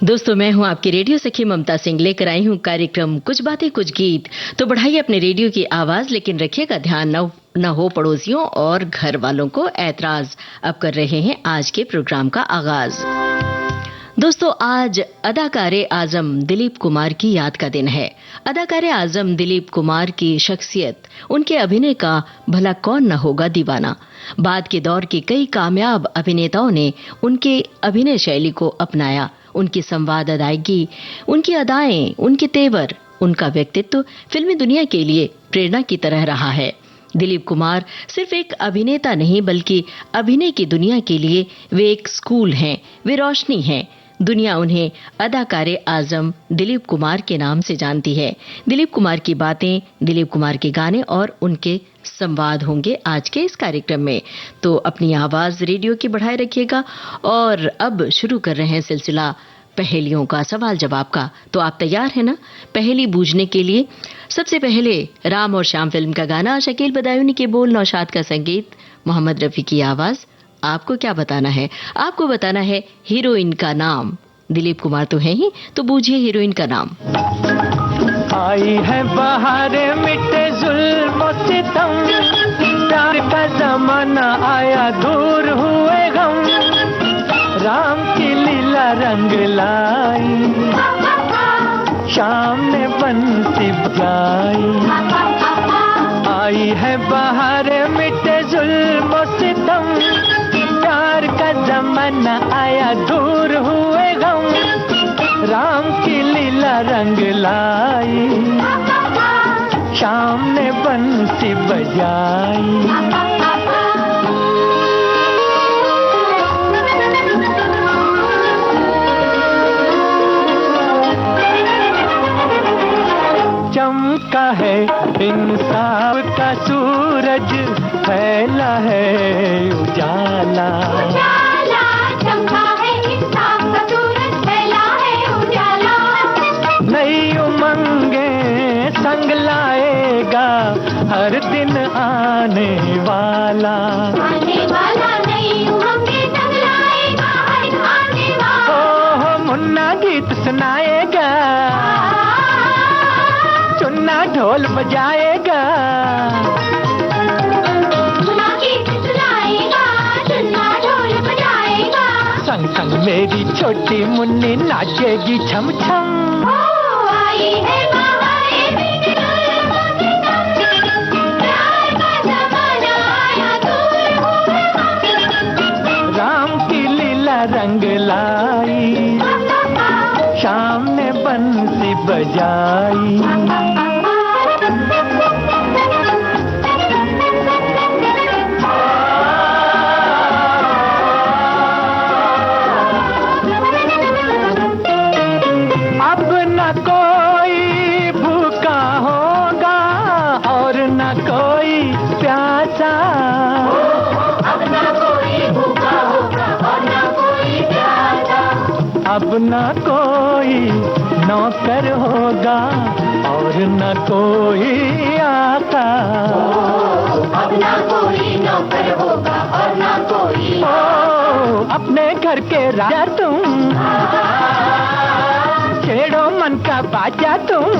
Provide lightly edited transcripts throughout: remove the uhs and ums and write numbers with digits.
दोस्तों, मैं हूं आपकी रेडियो सखी ममता सिंह, लेकर आई हूं कार्यक्रम कुछ बातें कुछ गीत। तो बढ़ाइए अपने रेडियो की आवाज, लेकिन रखिएगा ध्यान न हो पड़ोसियों और घर वालों को ऐतराज। अब कर रहे हैं आज के प्रोग्राम का आगाज। दोस्तों, आज अदाकारे आजम दिलीप कुमार की याद का दिन है। अदाकारे आजम दिलीप कुमार की शख्सियत, उनके अभिनय का भला कौन न होगा दीवाना। बाद के दौर के कई कामयाब अभिनेताओं ने उनके अभिनय शैली को अपनाया। उनकी संवाद अदायगी, उनकी अदाएं, उनके तेवर, उनका व्यक्तित्व फिल्मी दुनिया के लिए प्रेरणा की तरह रहा है। दिलीप कुमार सिर्फ एक अभिनेता नहीं, बल्कि अभिनय की दुनिया के लिए वे एक स्कूल हैं, वे रोशनी हैं। दुनिया उन्हें अदाकारे आजम दिलीप कुमार के नाम से जानती है। दिलीप कुमार की बातें, दिलीप कुमार के गाने और उनके संवाद होंगे आज के इस कार्यक्रम में। तो अपनी आवाज रेडियो की बढ़ाए रखिएगा। और अब शुरू कर रहे हैं सिलसिला पहेलियों का, सवाल जवाब का। तो आप तैयार हैं ना पहेली बूझने के लिए? सबसे पहले राम और श्याम फिल्म का गाना, शकील बदायूनी के बोल, नौशाद का संगीत, मोहम्मद रफी की आवाज। आपको क्या बताना है? आपको बताना है हीरोइन का नाम। दिलीप कुमार तो है ही, तो बूझिए हीरोइन का नाम। आई है बहार, मिटे जुल्म सितम, प्यार का जमाना आया, दूर हुए गम, राम की लीला रंग लाई, शाम ने बंसी बजाई। आई है बहार, मिटे जुल्म सितम, प्यार का जमाना आया, दूर हुए गम, राम की लीला रंग लाई, शाम ने बंसी बजाई। चमका है इंसाफ का सूरज, फैला है उजाला, चमका है इंसाफ का सूरज, फैला है उजाला, नई उमंगे संग लाएगा हर दिन आने वाला, नई उमंगे संग लाएगा हर दिन आने वाला। ओह मुन्ना गीत सुनाएगा, चुन्ना ढोल बजाएगा, मुन्ना गीत सुनाएगा, चुन्ना ढोल बजाएगा, संग संग मेरी छोटी मुन्नी नाचेगी छम छम। आई है बहारे, मिटे जुल्म सितम, प्यार का जमाना आया, दूर हुए गम, राम की लीला रंग लाई, शाम ने बंसी बजाई। अब न कोई भूखा होगा और न कोई प्यासा, अब न कोई भूखा होगा और न कोई प्यासा, अब न कोई नौकर होगा और न कोई आका, अब न कोई नौकर होगा और न कोई, ओ अपने घर के राजा तुम, छेड़ो मन का बाजा तुम,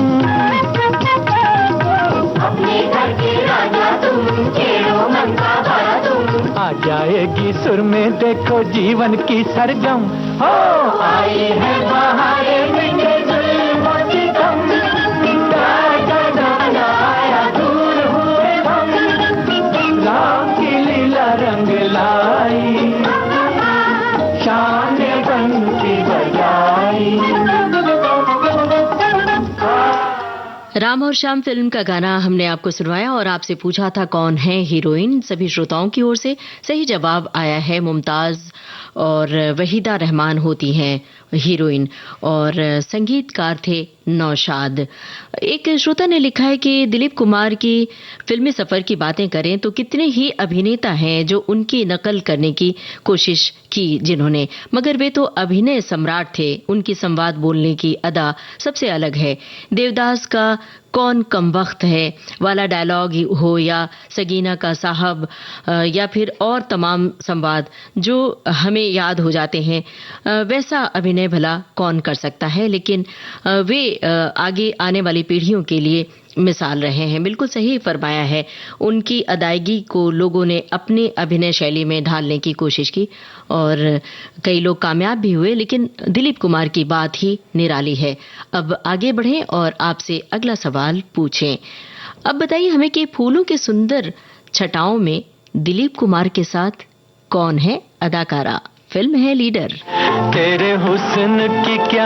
अपने घर के राजा तुम, छेड़ो मन का बाजा तुम, आ जाएगी सुर में देखो जीवन की सरगम। हो आई है बहारे, मिटे जुल्म सितम, प्यार का जमाना आया, दूर हुए गम, राम की लीला रंग लाई, शाम ने बंसी बजाई। राम और श्याम फिल्म का गाना हमने आपको सुनवाया और आपसे पूछा था कौन है हीरोइन। सभी श्रोताओं की ओर से सही जवाब आया है मुमताज, और वहीदा रहमान होती हैं हीरोइन, और संगीतकार थे नौशाद। एक श्रोता ने लिखा है कि दिलीप कुमार की फिल्मी सफर की बातें करें तो कितने ही अभिनेता हैं जो उनकी नकल करने की कोशिश की जिन्होंने, मगर वे तो अभिनय सम्राट थे। उनकी संवाद बोलने की अदा सबसे अलग है। देवदास का कौन कमबख्त है वाला डायलॉग हो या सगीना का साहब या फिर और तमाम संवाद जो हमें याद हो जाते हैं, वैसा अभिनय भला कौन कर सकता है। लेकिन वे आगे आने वाली पीढ़ियों के लिए मिसाल रहे हैं। बिल्कुल सही फरमाया है। उनकी अदायगी को लोगों ने अपनी अभिनय शैली में ढालने की कोशिश की और कई लोग कामयाब भी हुए, लेकिन दिलीप कुमार की बात ही निराली है। अब आगे बढ़ें और आपसे अगला सवाल पूछें। अब बताइए हमें कि फूलों के सुंदर छटाओं में दिलीप कुमार के साथ कौन है अदाकारा। फिल्म है लीडर। तेरे हुस्न की क्या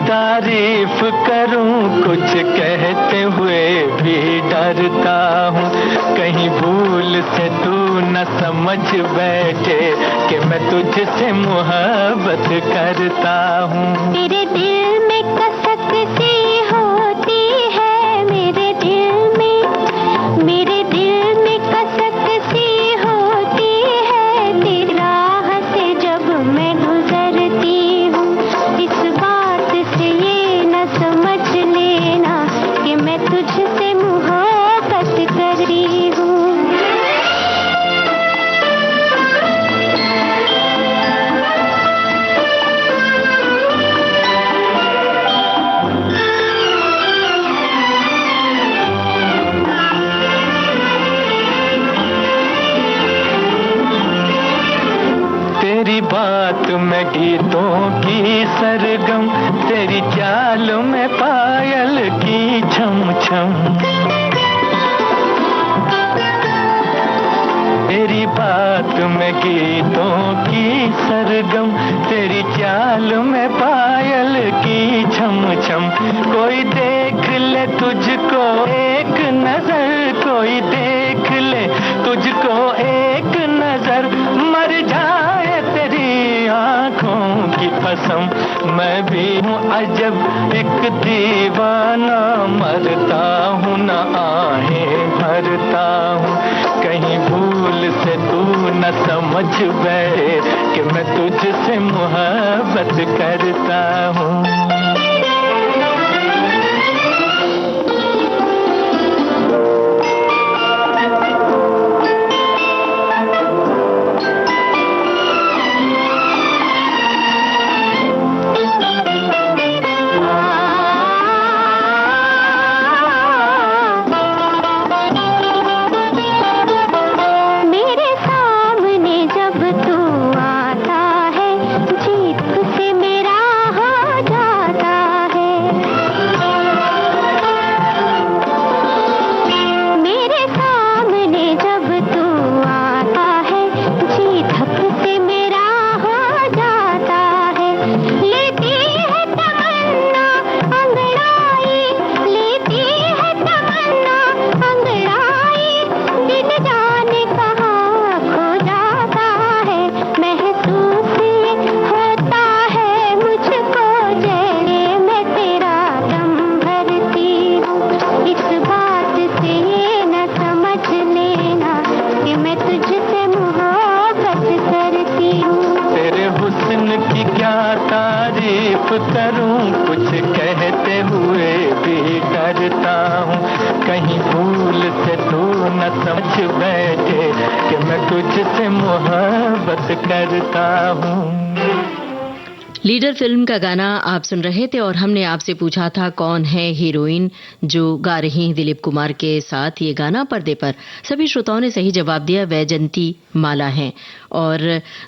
तारीफ करूं, कुछ कहते हुए भी डरता हूँ। कहीं भूल से तू न समझ बैठे कि मैं तुझसे मोहब्बत करता हूँ। तेरे दिल में कसक सी होती है, मेरे दिल में कसक सी होती है। तेरी राह से जब मैं गुजरती हूँ, इस बात से ये न समझ लेना कि मैं तुझसे मोहब्बत करती हूँ। तेरी बात में गीतों की सरगम, तेरी चाल में पायल की छम छम। तेरी बात में गीतों की सरगम, तेरी चाल में पायल की छम छम। कोई देख ले तुझको एक नजर, कोई देख ले तुझको एक नजर, मर जाए तेरी आंखों की कसम। मैं भी हूँ अजब एक दीवाना, मरता हूँ न आहें भरता हूँ। कहीं भूल से तू न समझ बैठे कि मैं तुझसे मोहब्बत करता हूँ। करूं, कुछ कहते हुए भी डरता हूँ। कहीं भूल से तू न समझ बैठे कि मैं तुझसे मोहब्बत करता हूँ। लीडर फिल्म का गाना आप सुन रहे थे और हमने आपसे पूछा था कौन है हीरोइन जो गा रही दिलीप कुमार के साथ ये गाना पर्दे पर। सभी श्रोताओं ने सही जवाब दिया, वैजंती माला हैं। और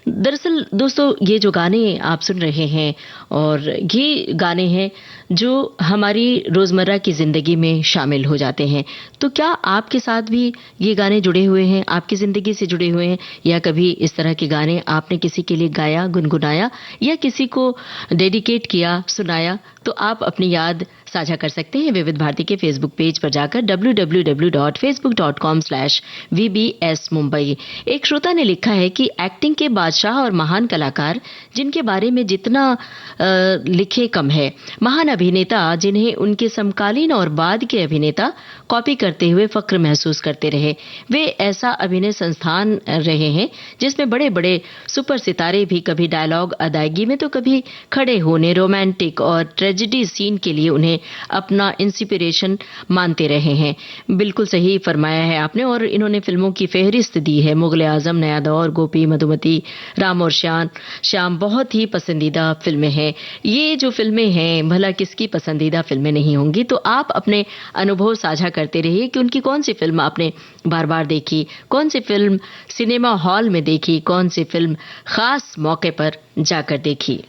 दरअसल दोस्तों ये जो गाने आप सुन रहे हैं और ये गाने हैं जो हमारी रोज़मर्रा की ज़िंदगी में शामिल हो जाते हैं। तो क्या आपके साथ भी ये गाने जुड़े हुए हैं, आपकी ज़िंदगी से जुड़े हुए हैं, या कभी इस तरह के गाने आपने किसी के लिए गाया, गुनगुनाया या किसी को डेडिकेट किया, सुनाया? तो आप अपनी याद साझा कर सकते हैं विविध भारती के फेसबुक पेज पर जाकर www.facebook.com/vbs मुंबई। एक श्रोता ने लिखा है कि एक्टिंग के बादशाह और महान कलाकार जिनके बारे में जितना लिखे कम है, महान अभिनेता जिन्हें उनके समकालीन और बाद के अभिनेता कॉपी करते हुए फक्र महसूस करते रहे। वे ऐसा अभिनय संस्थान रहे हैं जिसमें बड़े बड़े सुपर सितारे भी कभी डायलॉग अदायगी में तो कभी खड़े होने, रोमांटिक और ट्रेजेडी सीन के लिए उन्हें अपना इंस्पिरेशन मानते रहे हैं। बिल्कुल सही फरमाया है आपने। और इन्होंने फिल्मों की फेहरिस्त दी है। मुगले आजम, नया दौर, गोपी, मधुमती, राम और श्याम बहुत ही पसंदीदा फिल्में हैं। ये जो फिल्में हैं भला किसकी पसंदीदा फिल्में नहीं होंगी। तो आप अपने अनुभव साझा करते रहिए कि उनकी कौन सी फिल्म आपने बार बार देखी, कौन सी फिल्म सिनेमा हॉल में देखी, कौन सी फिल्म खास मौके पर जाकर देखी।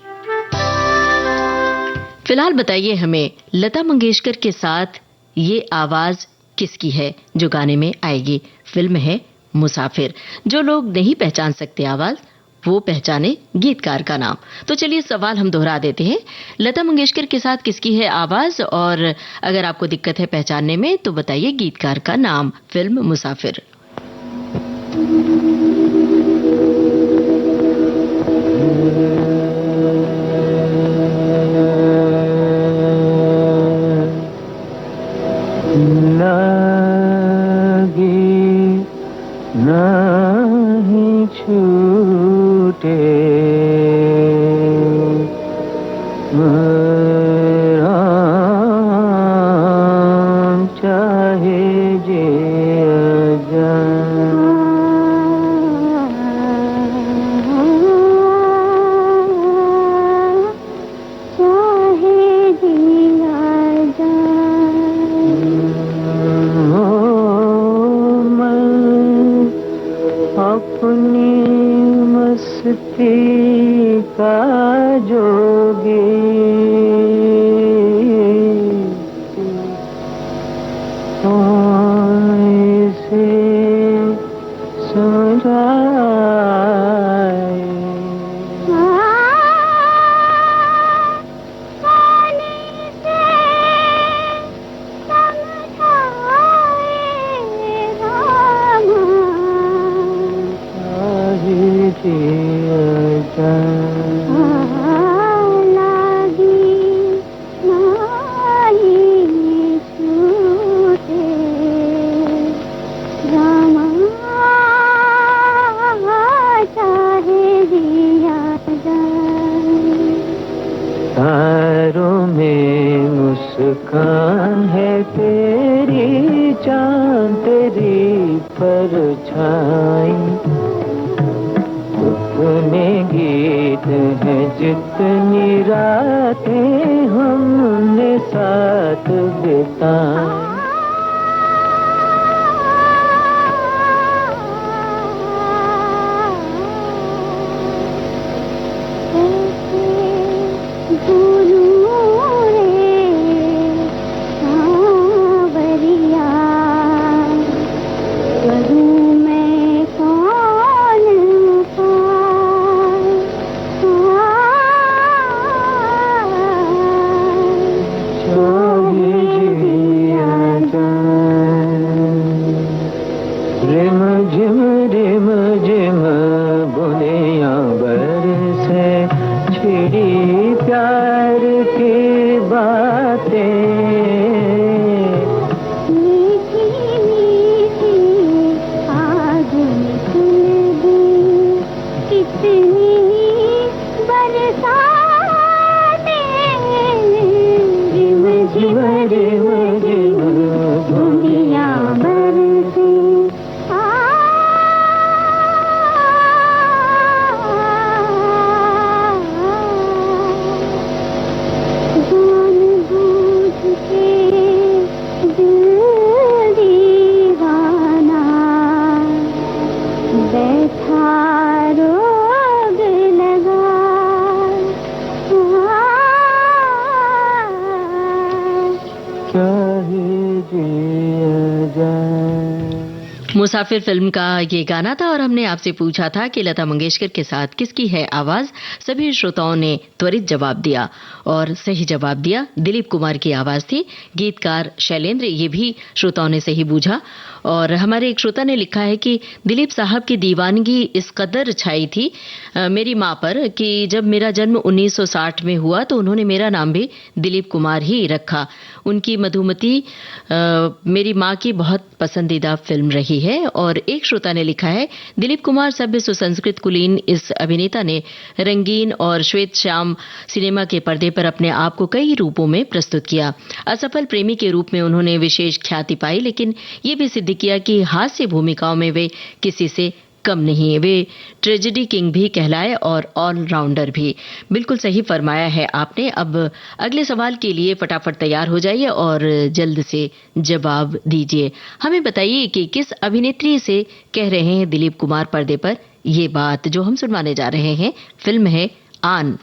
फिलहाल बताइए हमें लता मंगेशकर के साथ ये आवाज किसकी है जो गाने में आएगी। फिल्म है मुसाफिर। जो लोग नहीं पहचान सकते आवाज, वो पहचाने गीतकार का नाम। तो चलिए सवाल हम दोहरा देते हैं। लता मंगेशकर के साथ किसकी है आवाज, और अगर आपको दिक्कत है पहचानने में तो बताइए गीतकार का नाम। फिल्म मुसाफिर। नहीं छूटे राम चाहे जे अपनी मस्ती का जोगी से तारों में मुस्कान है तेरी, चांद तेरी परछाई, उतने गीत हैं जितनी रातें हमने साथ बिताई। रिम झिम बुनियां बरसे, छिड़ी प्यार की बातें, मीठी मीठी आग निकल गई, कितनी बरसातें, रिम झिम बुनियां बरसे। क्या मुसाफिर फिल्म का ये गाना था और हमने आपसे पूछा था कि लता मंगेशकर के साथ किसकी है आवाज। सभी श्रोताओं ने त्वरित जवाब दिया और सही जवाब दिया, दिलीप कुमार की आवाज थी। गीतकार शैलेंद्र, ये भी श्रोताओं ने सही बूझा। और हमारे एक श्रोता ने लिखा है कि दिलीप साहब की दीवानगी इस कदर छाई थी मेरी माँ पर कि जब मेरा जन्म 1960 में हुआ तो उन्होंने मेरा नाम भी दिलीप कुमार ही रखा। उनकी मधुमती मेरी माँ की बहुत पसंदीदा फिल्म रही है। और एक श्रोता ने लिखा है, दिलीप कुमार सभ्य सुसंस्कृत कुलीन इस अभिनेता ने रंगीन और श्वेत श्याम सिनेमा के पर्दे पर अपने आप को कई रूपों में प्रस्तुत किया। असफल प्रेमी के रूप में उन्होंने विशेष ख्याति पाई, लेकिन ये भी सिद्ध किया कि हास्य भूमिकाओं में वे किसी से कम नहीं है। वे ट्रेजेडी किंग भी कहलाए और ऑलराउंडर भी। बिल्कुल सही फरमाया है आपने। अब अगले सवाल के लिए फटाफट तैयार हो जाइए और जल्द से जवाब दीजिए। हमें बताइए कि किस अभिनेत्री से कह रहे हैं दिलीप कुमार पर्दे पर ये बात जो हम सुनवाने जा रहे हैं। फिल्म है आन।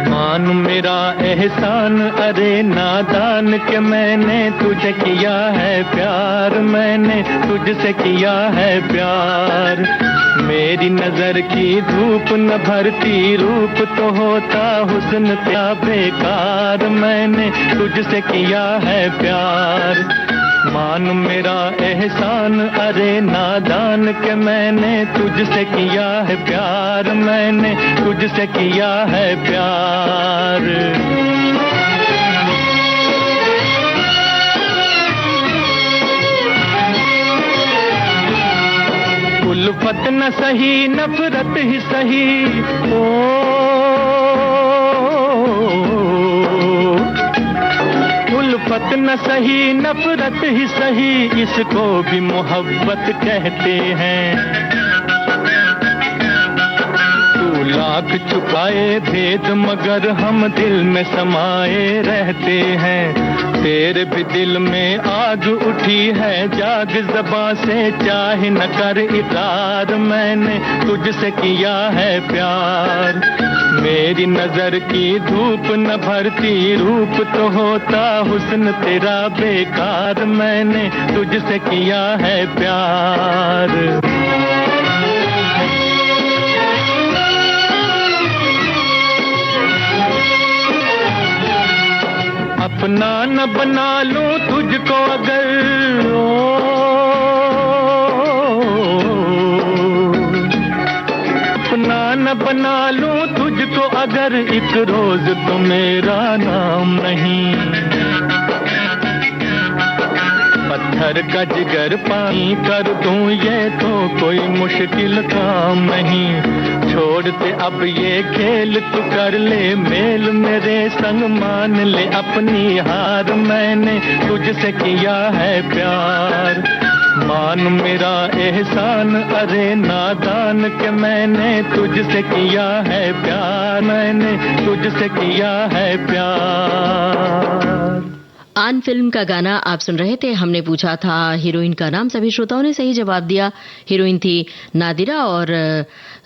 मान मेरा एहसान, अरे नादान के मैंने तुझे किया है प्यार, मैंने तुझसे किया है प्यार। मेरी नजर की धूप न भरती रूप तो होता हुस्न तेरा बेकार, मैंने तुझसे किया है प्यार। मान मेरा एहसान, अरे नादान के मैंने तुझसे किया है प्यार, मैंने तुझसे किया है प्यार। उल्फत न सही नफरत ही सही, उल्फत न सही नफरत ही सही, इसको भी मोहब्बत कहते हैं। तू लाख छुपाए भेद मगर हम दिल में समाये रहते हैं। तेरे भी दिल में आग उठी है, जाग ज़बां से चाहे न कर इकरार, मैंने तुझसे किया है प्यार। मेरी नजर की धूप न भरती रूप तो होता हुस्न तेरा बेकार, मैंने तुझसे किया है प्यार। अपना न बना लूं तुझको अगर, अपना न बना लूं तुझको अगर, एक रोज तो मेरा नाम नहीं। पत्थर का जिगर पानी कर दूं ये तो कोई मुश्किल काम नहीं। छोड़ते अब ये खेल तू कर ले मेल, मेरे संग मान ले अपनी हार, मैंने तुझसे किया है प्यार। मान मेरा एहसान, अरे नादान के मैंने तुझसे किया है प्यार, मैंने तुझसे किया है प्यार। आन फिल्म का गाना आप सुन रहे थे। हमने पूछा था हीरोइन का नाम, सभी श्रोताओं ने सही जवाब दिया। हीरोइन थी नादिरा और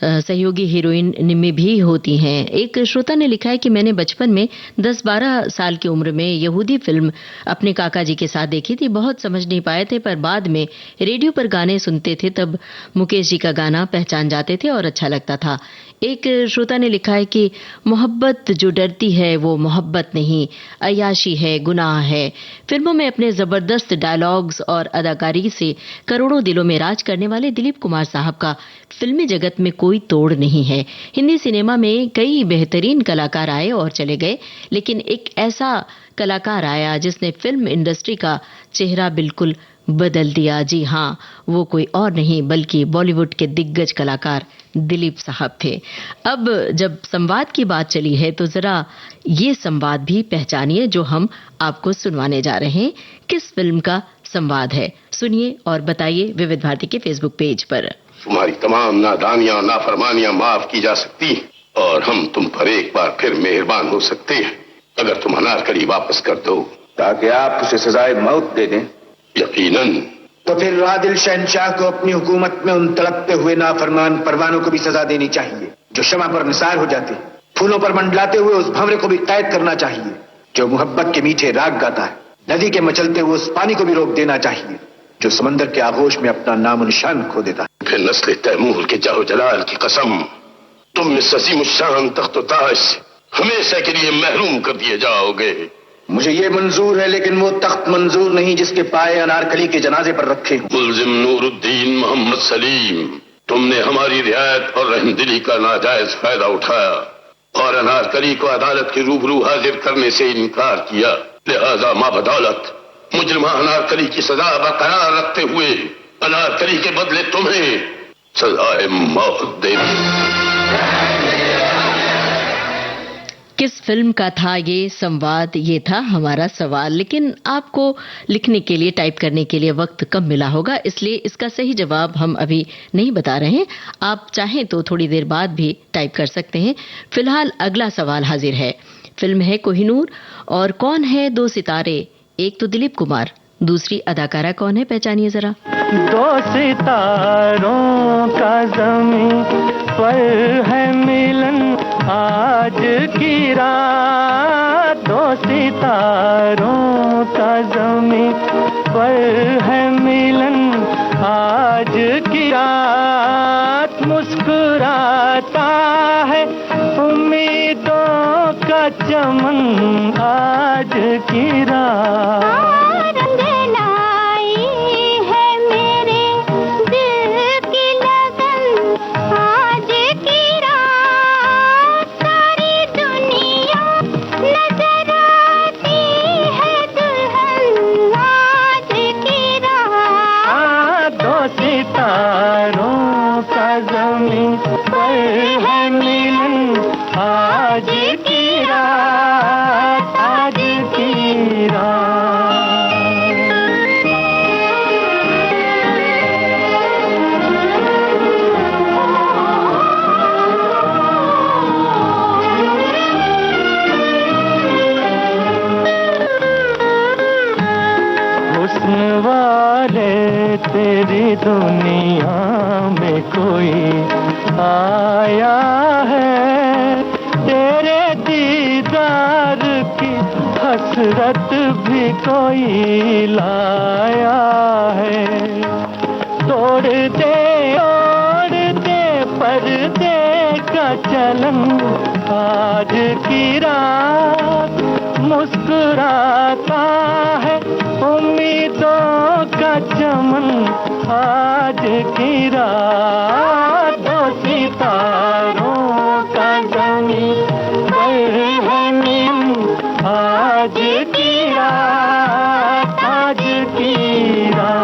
सहयोगी हीरोइन निम्मी भी होती हैं। एक श्रोता ने लिखा है कि मैंने बचपन में 10-12 साल की उम्र में यहूदी फिल्म अपने काका जी के साथ देखी थी। बहुत समझ नहीं पाए थे, पर बाद में रेडियो पर गाने सुनते थे तब मुकेश जी का गाना पहचान जाते थे और अच्छा लगता था। एक श्रोता ने लिखा है कि मोहब्बत जो डरती है वो मोहब्बत नहीं, अय्याशी है, गुनाह है। फिल्मों में अपने जबरदस्त डायलॉग्स और अदाकारी से करोड़ों दिलों में राज करने वाले दिलीप कुमार साहब का फिल्मी जगत में कोई तोड़ नहीं है। हिंदी सिनेमा में कई बेहतरीन कलाकार आए और चले गए, लेकिन एक ऐसा कलाकार आया जिसने फिल्म इंडस्ट्री का चेहरा बिल्कुल बदल दिया। जी हाँ, वो कोई और नहीं बल्कि बॉलीवुड के दिग्गज कलाकार दिलीप साहब थे। अब जब संवाद की बात चली है तो जरा ये संवाद भी पहचानिए जो हम आपको सुनवाने जा रहे हैं। किस फिल्म का संवाद है, सुनिए और बताइए विविध भारती के फेसबुक पेज पर। तुम्हारी तमाम नादानियां नाफरमानियां माफ की जा सकती हैं और हम तुम पर एक बार फिर मेहरबान हो सकते हैं अगर तुम अनारकली वापस कर दो, ताकि आप उसे सजाए मौत दे दें। यकीनन। तो फिर आदिल शहनशाह को अपनी हुकूमत में उन तड़पते हुए नाफरमान परवानों को भी सजा देनी चाहिए जो शमा पर निसार हो जाते। फूलों पर मंडलाते हुए उस भंवरे को भी कैद करना चाहिए जो मोहब्बत के मीठे राग गाता है। नदी के मचलते हुए उस पानी को भी रोक देना चाहिए जो समंदर के आगोश में अपना नाम निशान खो देता है। फिर नस्ल तैमूर के जाहो जलाल की कसम, तुम इस अजीम शान तख्त ताज से हमेशा के लिए महरूम कर दिए जाओगे। मुझे ये मंजूर है, लेकिन वो तख्त मंजूर नहीं जिसके पाए अनारकली के जनाजे पर रखे हूं। मुल्जिम नूरुद्दीन मोहम्मद सलीम, तुमने हमारी रियायत और रहमदिली का नाजायज फायदा उठाया और अनारकली को अदालत के रूबरू हाजिर करने से इनकार किया। लिहाजा माबदौलत मुजरिमा अनारकली की सजा बरकरार रखते हुए अनारकली के बदले तुम्हें सजाए मौत देनी। किस फिल्म का था ये संवाद, ये था हमारा सवाल। लेकिन आपको लिखने के लिए, टाइप करने के लिए वक्त कम मिला होगा, इसलिए इसका सही जवाब हम अभी नहीं बता रहे हैं। आप चाहें तो थोड़ी देर बाद भी टाइप कर सकते हैं। फिलहाल अगला सवाल हाजिर है। फिल्म है कोहिनूर और कौन है दो सितारे? एक तो दिलीप कुमार, दूसरी अदाकारा कौन है, पहचानिए जरा। दो सितारों का ज़मीं पर है मिलन आज की रात, दो सितारों का ज़मीं पर है मिलन आज की रात। मुस्कुराता है उम्मीदों का चमन आज की रात। सितारों का ज़मीं पर है मिलन आज की रात, आज की रात। हुस्न वाले तेरी दुनिया में कोई आया है, तेरे दीदार की हसरत भी कोई लाया है। तोड़ दे पर्दे का चलन आज की रात, मुस्कुराता है उम्मीदों का चमन आज की रात। दो सितारों का ज़मीं पर है मिलन आज की रात, आज की रात।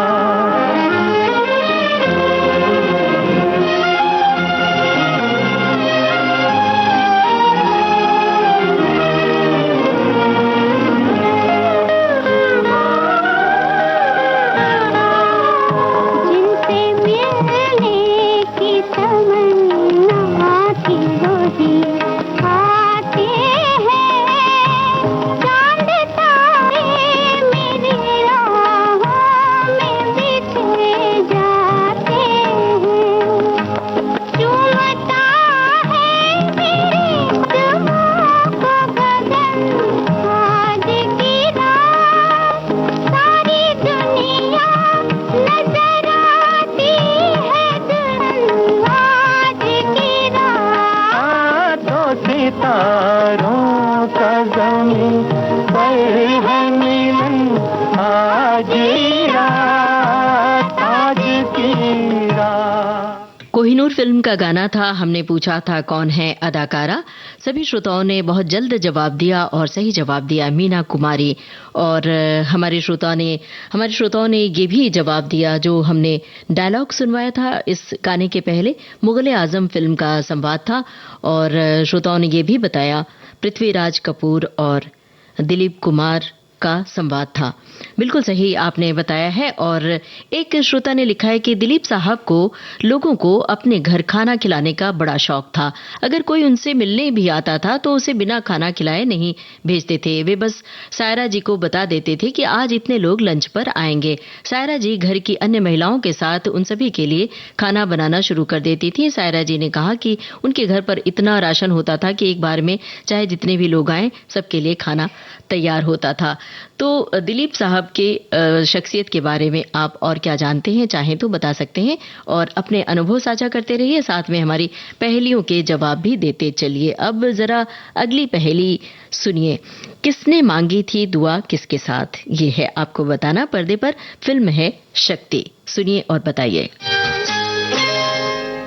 सितारों का ज़मीं पर है मिलन आज की रात, आज की रात। कोहिनूर फिल्म का गाना था। हमने पूछा था कौन है अदाकारा। सभी श्रोताओं ने बहुत जल्द जवाब दिया और सही जवाब दिया मीना कुमारी। और हमारे श्रोताओं ने ये भी जवाब दिया जो हमने डायलॉग सुनवाया था इस गाने के पहले, मुगल आजम फिल्म का संवाद था। और श्रोताओं ने ये भी बताया पृथ्वीराज कपूर और दिलीप कुमार का संवाद था। बिल्कुल सही आपने बताया है। और एक श्रोता ने लिखा है कि दिलीप साहब को लोगों को अपने घर खाना खिलाने का बड़ा शौक था। अगर कोई उनसे मिलने भी आता था तो उसे बिना खाना खिलाए नहीं भेजते थे। वे बस सायरा जी को बता देते थे कि आज इतने लोग लंच पर आएंगे। सायरा जी घर की अन्य महिलाओं के साथ उन सभी के लिए खाना बनाना शुरू कर देती थी। सायरा जी ने कहा कि उनके घर पर इतना राशन होता था कि एक बार में चाहे जितने भी लोग आए सबके लिए खाना तैयार होता था। तो दिलीप साहब के शख्सियत के बारे में आप और क्या जानते हैं, चाहें तो बता सकते हैं और अपने अनुभव साझा करते रहिए, साथ में हमारी पहेलियों के जवाब भी देते चलिए। अब जरा अगली पहेली सुनिए। किसने मांगी थी दुआ किसके साथ, ये है आपको बताना। पर्दे पर फिल्म है शक्ति। सुनिए और बताइए।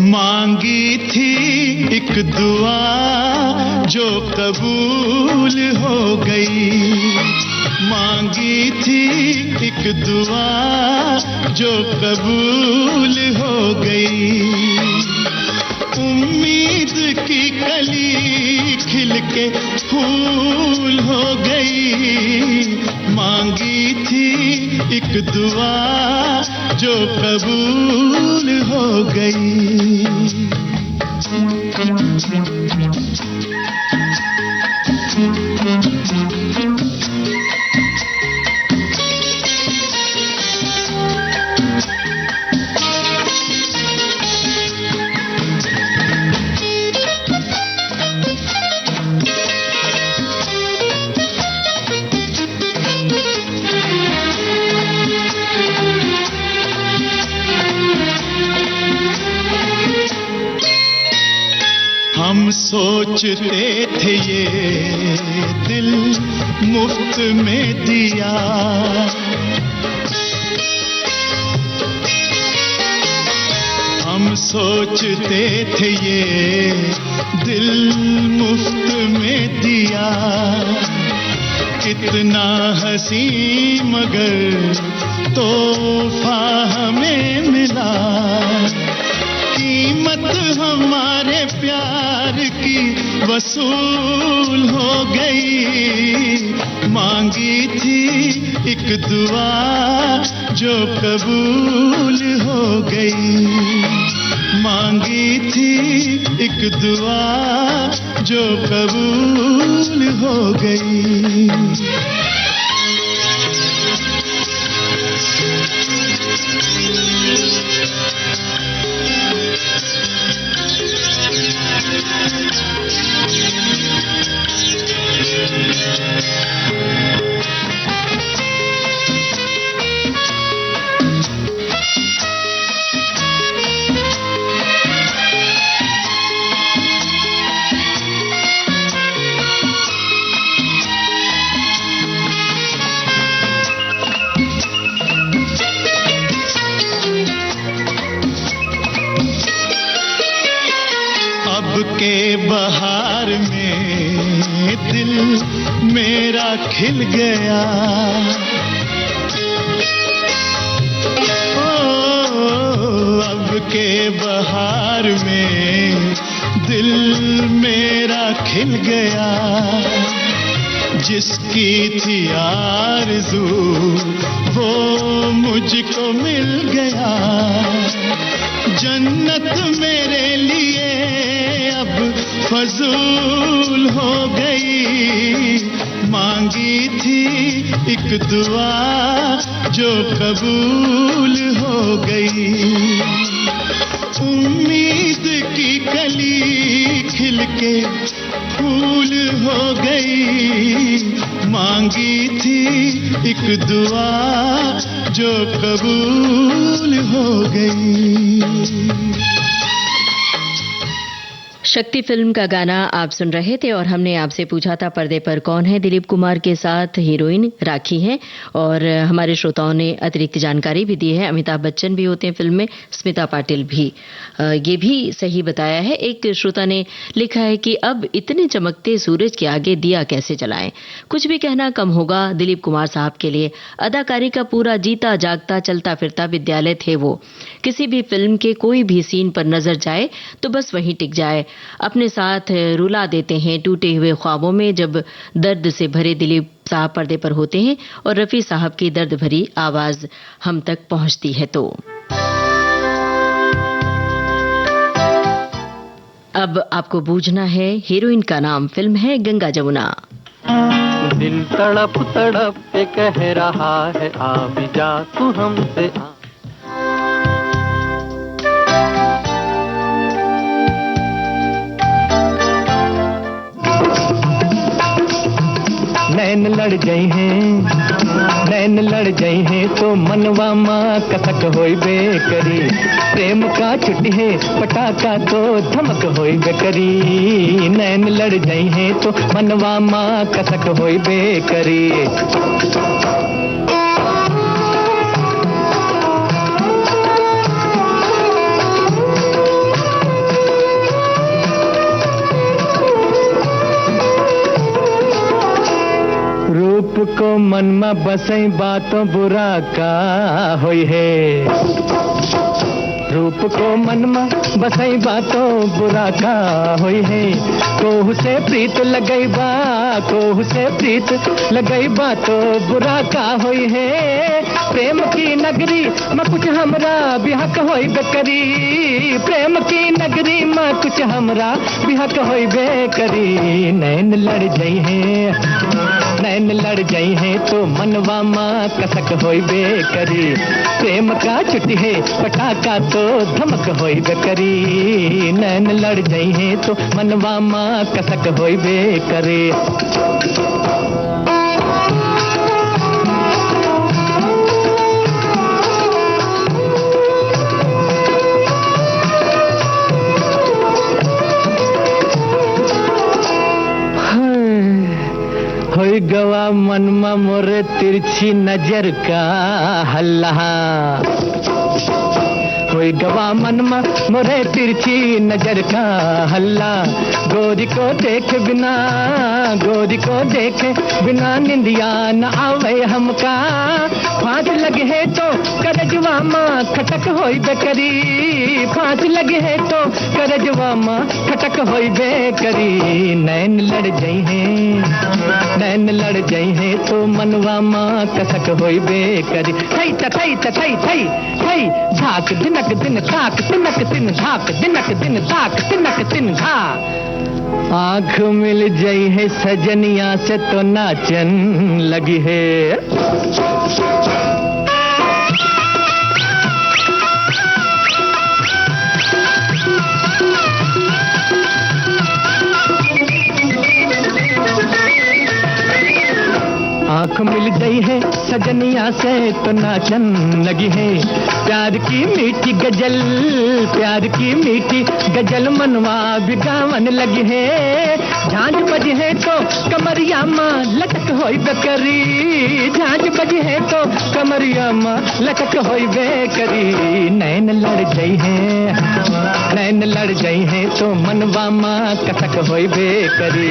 मांगी थी एक दुआ जो कबूल हो गई, मांगी थी एक दुआ जो कबूल हो गई, उम्मीद की कली खिल के फूल हो गई, मांगी थी एक दुआ जो कबूल हो गई। हम सोचते थे ये दिल मुफ्त में दिया, हम सोचते थे ये दिल मुफ्त में दिया, कितना हंसी मगर तोहफा हमें मिला, कीमत हमारे प्यार की वसूल हो गई, मांगी थी एक दुआ जो कबूल हो गई, मांगी थी एक दुआ जो कबूल हो गई। के बहार में दिल मेरा खिल गया, ओ अब के बहार में दिल मेरा खिल गया, जिसकी थी आरज़ू वो मुझको मिल गया, जन्नत मेरे लिए अब फजूल हो गई, मांगी थी एक दुआ जो कबूल हो गई, उम्मीद की कली खिल के फूल हो गई, मांगी थी एक दुआ जो कबूल हो गई। शक्ति फिल्म का गाना आप सुन रहे थे और हमने आपसे पूछा था पर्दे पर कौन है। दिलीप कुमार के साथ हीरोइन राखी हैं और हमारे श्रोताओं ने अतिरिक्त जानकारी भी दी है। अमिताभ बच्चन भी होते हैं फिल्म में, स्मिता पाटिल भी। ये भी सही बताया है। एक श्रोता ने लिखा है कि अब इतने चमकते सूरज के आगे दिया कैसे जलाएं। कुछ भी कहना कम होगा दिलीप कुमार साहब के लिए। अदाकारी का पूरा जीता जागता चलता फिरता विद्यालय थे वो। किसी भी फिल्म के कोई भी सीन पर नजर जाए तो बस वहीं टिक जाए। अपने साथ रुला देते हैं टूटे हुए ख्वाबों में। जब दर्द से भरे दिलीप साहब पर्दे पर होते हैं और रफी साहब की दर्द भरी आवाज हम तक पहुंचती है तो अब आपको बूझना है हीरोइन का नाम। फिल्म है गंगा जमुना। दिल तड़प तड़प के कह रहा है आ भी जा तू हमसे आ। नैन लड़ जाई हैं, नैन लड़ जाई हैं तो मनवा माँ कसक होई बेकरी। प्रेम का छुट्टी है पटाखा तो धमक होई बेकरी। नैन लड़ जाई हैं तो मनवा माँ कसक होई बेकरी। रूप को मन में बसई बातों बुरा का होई है। रूप को मन में बसई बातों बुरा का होई है। कोहू से प्रीत लगई बा, कोहू से प्रीत लगई बा तो बुरा का होई है। प्रेम की नगरी में कुछ हमरा बिहक होई बेकरी। प्रेम की नगरी में कुछ हमरा बिहक होई बेकरी। नैन लड़ जाई है, नैन लड़ जाई है तो मनवा माँ कसक होई बेकरी। प्रेम का छुट्टी है पटाखा तो धमक होई बेकरी। नैन लड़ जाई है तो मनवा माँ कसक होई बेकरी। होई गवा मनमा मोरे तिरछी नजर का हल्ला। होई गवा मनमा मोरे तिरछी नजर का हल्ला। गोरी को देख बिना, गोरी को देख बिना निंदिया न आवे हमका। फांस लगे है तो करजवा माँ खटक होई बेकरी। फांस लगे है तो करजवा माँ खटक होई बेकरी। नैन लड़ जाई है, नैन लड़ जाई है तो मनवा माँ कसक होई बेकरी। थई थई थई थई थई झाक दिनक दिन ताक तिनक दिन झाक दिनक दिन ताक तिनक दिन झा। आँख मिल जाई है सजनिया से तो नाचन लगी है। आँख मिल गई है सजनिया से तो नाचन लगी है। प्यार की मीठी गजल, प्यार की मीठी गजल मनवा बिगावन लगी है। झांझ बजी है तो कमरिया माँ लटक होई बेकरी। झांझ बजी है तो कमरिया माँ लटक होई बेकरी। नैन लड़ गई है, नैन लड़ गई है तो मनवा माँ कसक होई बेकरी।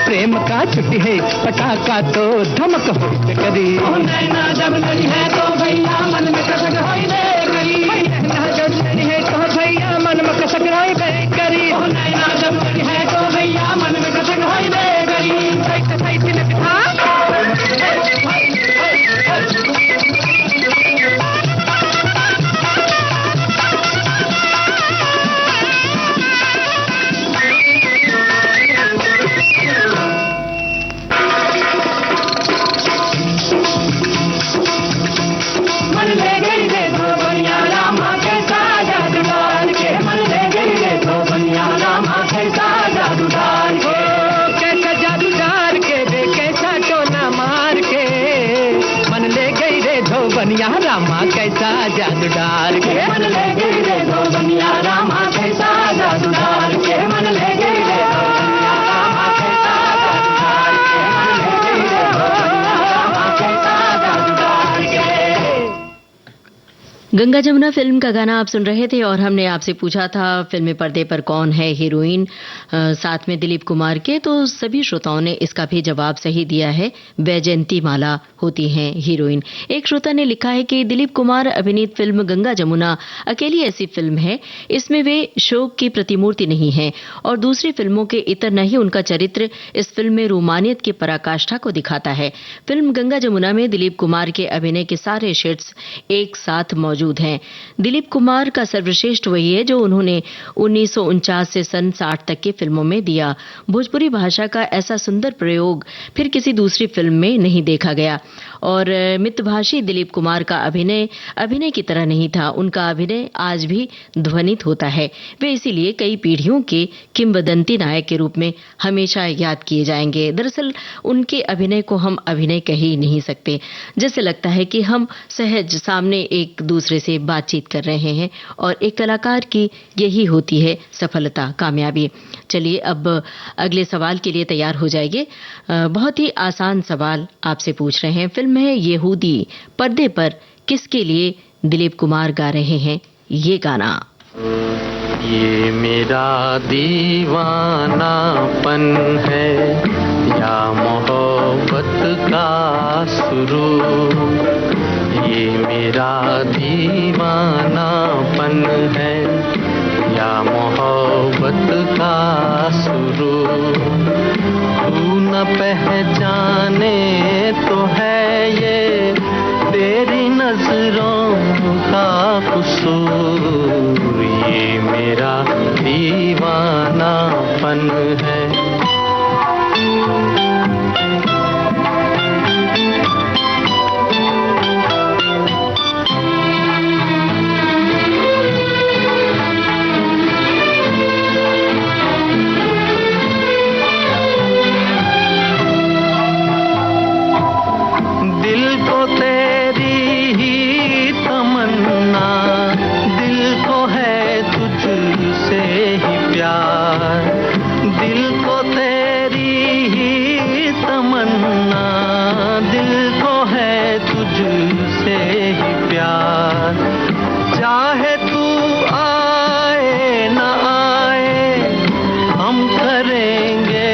प्रेम का छुट्टी है पटाखा तो धमक होई बेकरी। नैना जब लड़ी है तो भैया मन में कसक होई बेकरी। नैना जब लड़ी है तो भैया मन में कसक होई बेकरी। नैना जब लड़ी है तो भैया मन में कसक होई बेकरी। सही सही तिलक था बनिया रामा कैसा जादू डाल के मन ले गई रे दो। बनिया रामा कैसा जादू डाल के मन ले गई रे दो। बनिया रामा कैसा जादू डाल के मन ले गई रे दो। बनिया रामा कैसा जादू डाल के। गंगा जमुना फिल्म का गाना आप सुन रहे थे और हमने आपसे पूछा था फिल्मी पर्दे पर कौन है हीरोइन, साथ में दिलीप कुमार के। तो सभी श्रोताओं ने इसका भी जवाब सही दिया है, वैजयंती माला होती हैं हीरोइन। एक श्रोता ने लिखा है कि दिलीप कुमार अभिनीत फिल्म गंगा जमुना अकेली ऐसी फिल्म है, इसमें वे शोक की प्रतिमूर्ति नहीं है और दूसरी फिल्मों के इतर नहीं उनका चरित्र इस फिल्म में रूमानियत की पराकाष्ठा को दिखाता है। फिल्म गंगा जमुना में दिलीप कुमार के अभिनय के सारे शेड्स एक साथ मौजूद हैं। दिलीप कुमार का सर्वश्रेष्ठ वही है जो उन्होंने 1949 से सन 60 तक की फिल्मों में दिया। भोजपुरी भाषा का ऐसा सुंदर प्रयोग फिर किसी दूसरी फिल्म में नहीं देखा गया और मितभाषी दिलीप कुमार का अभिनय अभिनय की तरह नहीं था, उनका अभिनय आज भी ध्वनित होता है। वे इसीलिए कई पीढ़ियों के किंवदंती नायक के रूप में हमेशा याद किए जाएंगे। दरअसल उनके अभिनय को हम अभिनय कह ही नहीं सकते, जैसे लगता है कि हम सहज सामने एक दूसरे से बातचीत कर रहे हैं, और एक कलाकार की यही होती है सफलता, कामयाबी। चलिए अब अगले सवाल के लिए तैयार हो जाइए। बहुत ही आसान सवाल आपसे पूछ रहे हैं। फिल्म है यहूदी, पर्दे पर किसके लिए दिलीप कुमार गा रहे हैं ये गाना? ये मेरा दीवानापन है या मोहब्बत का शुरू, ये मेरा दीवानापन है या मोहब्बत का शुरू, तू न पहचाने तो है ये तेरी नजरों का कसूर, ये मेरा दीवानापन है। चाहे तू आए न आए हम करेंगे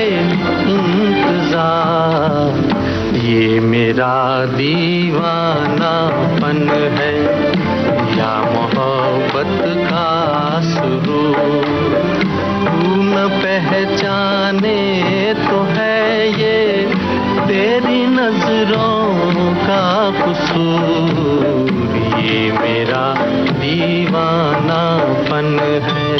इंतजार, ये मेरा दीवानापन है या मोहब्बत का शुरू, तू न पहचाने तो है ये तेरी नजरों का कसूर, ये मेरा दीवानापन है।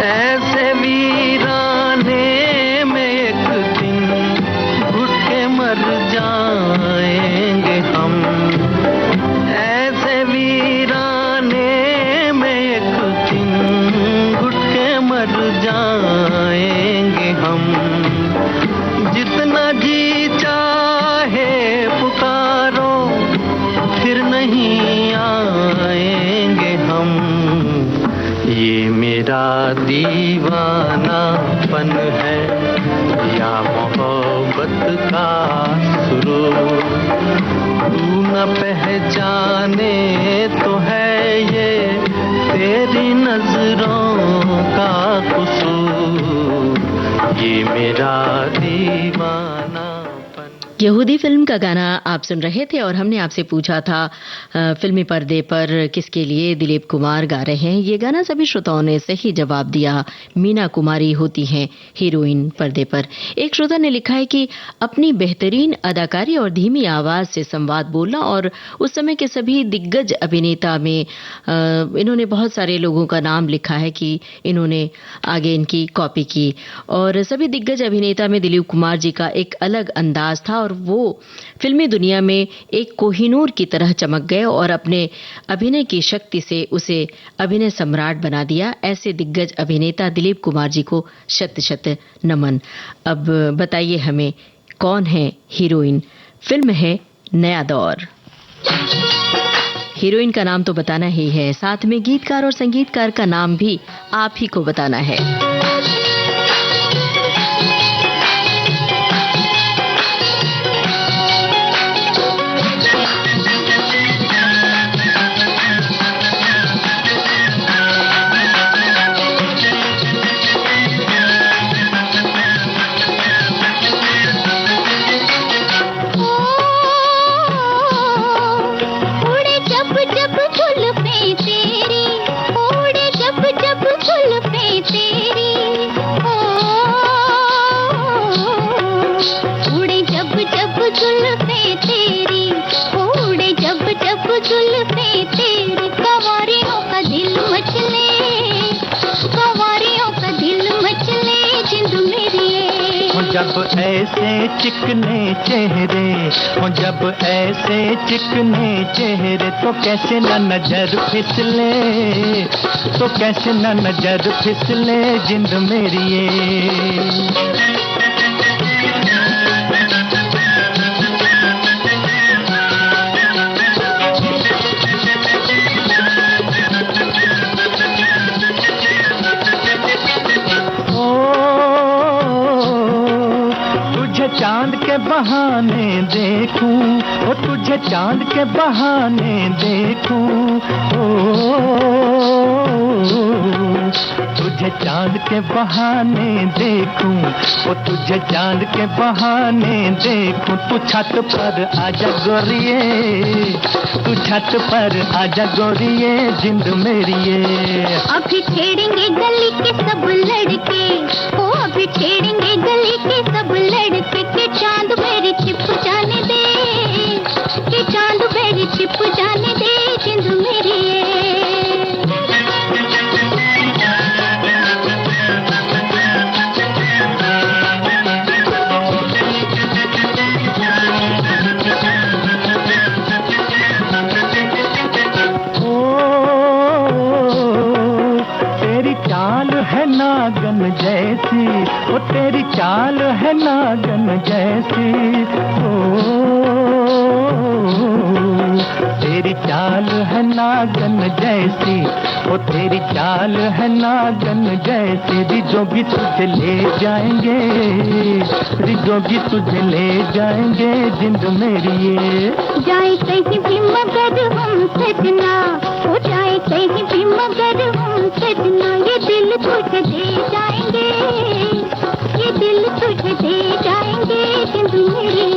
ऐसे वीराने में एक दिन घुट के मर जाएंगे हम, ऐसे वीराने में एक दिन घुट के मर जाएंगे हम, जितना जी चाहे पुकारो फिर नहीं आएंगे हम, ये मेरा दीवानापन है या मोहब्बत का शुरू, तू न पहचाने तो है ये तेरी नजरों का कसूर, ये मेरा दीवानापन। यहूदी फिल्म का गाना आप सुन रहे थे, और हमने आपसे पूछा था फिल्मी पर्दे पर किसके लिए दिलीप कुमार गा रहे हैं ये गाना। सभी श्रोताओं ने सही जवाब दिया, मीना कुमारी होती हैं हीरोइन पर्दे पर। एक श्रोता ने लिखा है कि अपनी बेहतरीन अदाकारी और धीमी आवाज से संवाद बोलना, और उस समय के सभी दिग्गज अभिनेता में इन्होंने बहुत सारे लोगों का नाम लिखा है कि इन्होंने आगे इनकी कॉपी की, और सभी दिग्गज अभिनेता में दिलीप कुमार जी का एक अलग अंदाज था, और वो फिल्मी दुनिया में एक कोहिनूर की तरह चमक गए और अपने अभिनय की शक्ति से उसे अभिनय सम्राट बना दिया। ऐसे दिग्गज अभिनेता दिलीप कुमार जी को शत शत नमन। अब बताइए हमें कौन है हीरोइन? फिल्म है नया दौर। हीरोइन का नाम तो बताना ही है, साथ में गीतकार और संगीतकार का नाम भी आप ही को बताना है। तेरी जब ऐसे चिकने चेहरे हो, जब ऐसे चिकने चेहरे तो कैसे न नजर फिसले, तो कैसे न नजर फिसले जिंद मेरी ये। चांद के बहाने देखूं, ओ तुझे चांद के बहाने देखूं, ओ तुझे चांद के बहाने देखूं, ओ तुझे चांद के बहाने देखूं। तू छत पर आजा गोरिये, तू छत पर आजा गोरिये जिंद मेरी ये। अभी छेड़ेंगे गली के सब लड़के, ओ अभी छेड़ेंगे गली के सब लड़के, के चांद मेरी छिप जाने दे, के चांद मेरी छिप जाने दे जिंद मेरी नागन जैसी, ओ तेरी चाल है नागन जैसी, ओ तेरी चाल है नागन जैसी, ओ तेरी चाल है नागन जैसी। रिजोगी तुझे ले जाएंगे, रिजोगी तुझे ले जाएंगे जिंद मेरी ये। जाए कहीं भी मगर हम सजना, हो जाए कहीं भी मगर हम सजना, ये दिल तुझे दे जाएंगे, ये दिल तुझे दे जाएंगे जिंद मेरी।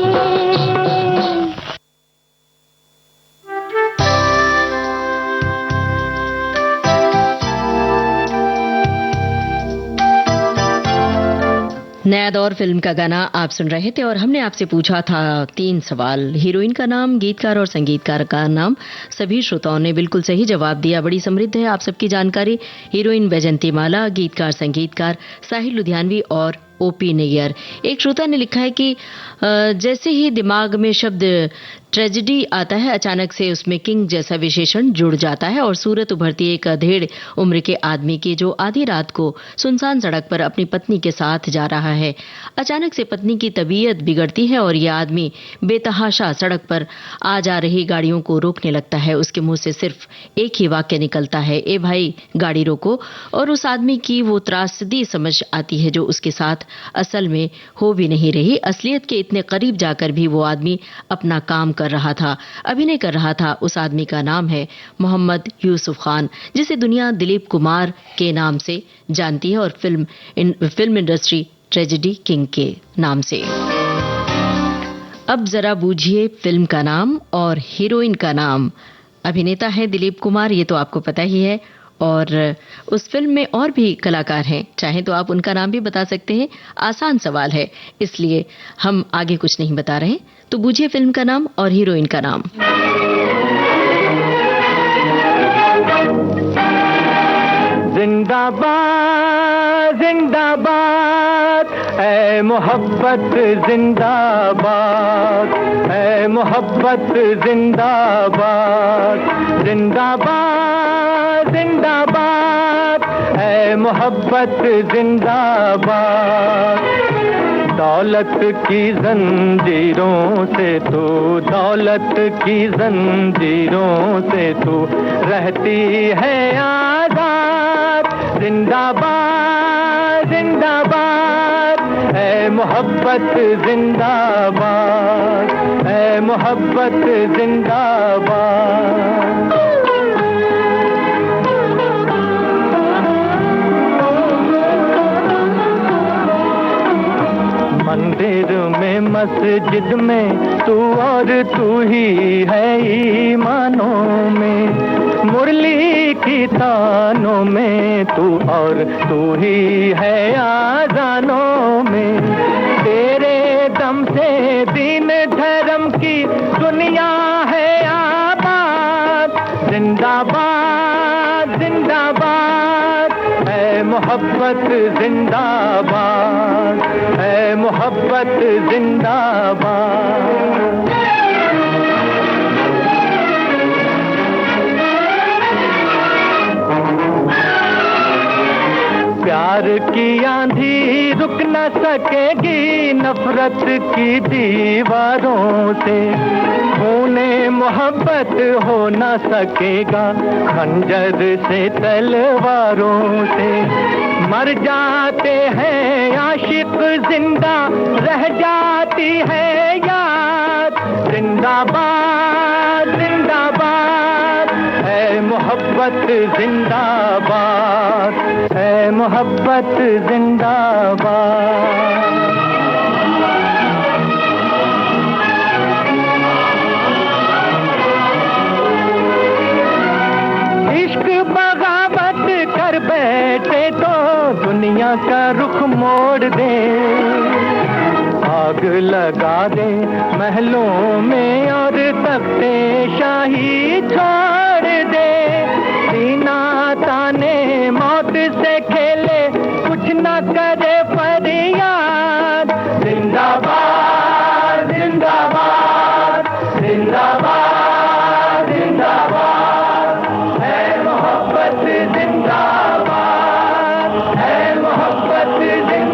नया दौर फिल्म का गाना आप सुन रहे थे और हमने आपसे पूछा था 3 सवाल। हीरोइन का नाम, गीतकार और संगीतकार का नाम। सभी श्रोताओं ने बिल्कुल सही जवाब दिया। बड़ी समृद्ध है आप सबकी जानकारी। हीरोइन बैजंती माला, गीतकार संगीतकार साहिल लुधियानवी और ओपी नैयर। एक श्रोता ने लिखा है कि जैसे ही दिमाग में शब्द ट्रेजेडी आता है, अचानक से उसमें किंग जैसा विशेषण जुड़ जाता है और सूरत उभरती है एक अधेड़ उम्र के आदमी की, जो आधी रात को सुनसान सड़क पर अपनी पत्नी के साथ जा रहा है। अचानक से पत्नी की तबीयत बिगड़ती है और यह आदमी बेतहाशा सड़क पर आ जा रही गाड़ियों को रोकने लगता है। उसके मुंह से सिर्फ एक ही वाक्य निकलता है, ए भाई गाड़ी रोको। और उस आदमी की वो त्रासदी समझ आती है जो उसके साथ असल में हो भी नहीं रही। असलियत के इतने करीब जाकर भी वो आदमी अपना काम कर रहा था, अभिनय कर रहा था। उस आदमी का नाम है मोहम्मद यूसुफ खान, जिसे दुनिया दिलीप कुमार के नाम से जानती है और फिल्म इंडस्ट्री ट्रेजेडी किंग के नाम से। अब जरा बूझिए फिल्म का नाम और हीरोइन का नाम। अभिनेता है दिलीप कुमार, ये तो आपको पता ही है, और उस फिल्म में और भी कलाकार हैं। चाहे तो आप उनका नाम भी बता सकते हैं। आसान सवाल है, इसलिए हम आगे कुछ नहीं बता रहे। तो बूझिए फिल्म का नाम और हीरोइन का नाम। जिंदाबाद जिंदाबाद ऐ मोहब्बत जिंदाबाद, ऐ मोहब्बत जिंदाबाद, जिंदाबाद जिंदाबाद ऐ मोहब्बत जिंदाबाद। दौलत की जंजीरों से तू, दौलत की जंजीरों से तू रहती है आजाद। जिंदाबाद जिंदाबाद ऐ मोहब्बत जिंदाबाद, ऐ मोहब्बत जिंदाबाद। मंदिर में मस्जिद में तू और तू ही है ईमानों में, मुरली की तानों में तू और तू ही है आजानों में। तेरे दम से दीन धर्म की दुनिया है आबाद। जिंदाबाद जिंदाबाद ऐ मोहब्बत जिंदाबाद, ऐ मोहब्बत मोहब्बत जिंदाबाद। प्यार की आंधी रुक न सकेगी नफरत की दीवारों से, खूने मोहब्बत हो न सकेगा खंजर से तलवारों से। मर जाते हैं आशिक जिंदा रह जाती है याद, जिंदाबाद जिंदाबाद है मोहब्बत जिंदाबाद, है मोहब्बत जिंदाबाद। इश्क बगावत कर बैठे तो दुनिया का रुख मोड़ दे, आग लगा दे महलों में और तख्ते शाही छोड़ दे। सीना ताने मौत से खेले कुछ न करे फरियाद, जिंदाबाद जिंदाबाद जिंदाबाद जिंदाबाद है मोहब्बत जिंदाबाद, है मोहब्बत जिंदाबाद।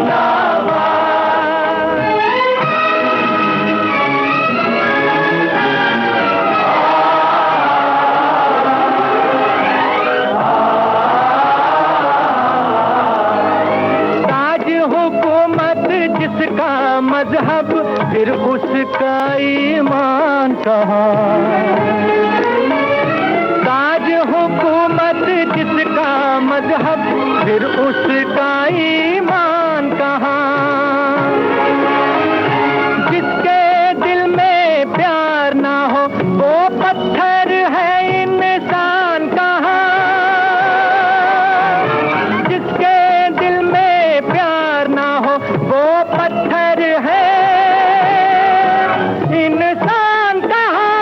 जिसका मजहब फिर उसका ईमान कहाँ, ताज हुकूमत जिसका मजहब फिर उसका ईमान कहाँ। जिसके दिल में प्यार ना हो वो पत्थर है इंसान कहाँ, जिसके दिल में प्यार ना हो वो पत्थर है इंसान कहाँ।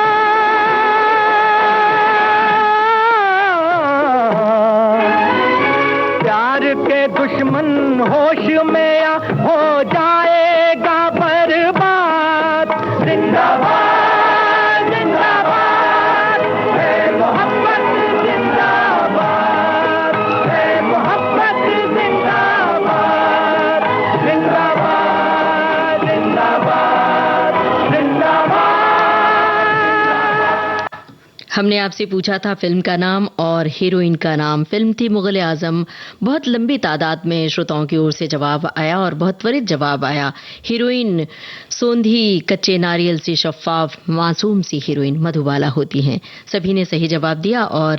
प्यार के दुश्मन होश में आ हो जाएगा बर्बाद, जिंदाबाद जिंदाबाद है मोहब्बत जिंदाबाद, है मोहब्बत जिंदाबाद, जिंदाबाद जिंदाबाद जिंदाबाद। हमने आपसे पूछा था फिल्म का नाम और हीरोइन का नाम। फिल्म थी मुगल आजम। बहुत लंबी तादाद में श्रोताओं की ओर से जवाब आया और बहुत त्वरित जवाब आया। हीरोइन सोंधी कच्चे नारियल सी शफाफ मासूम सी हीरोइन मधुबाला होती हैं। सभी ने सही जवाब दिया और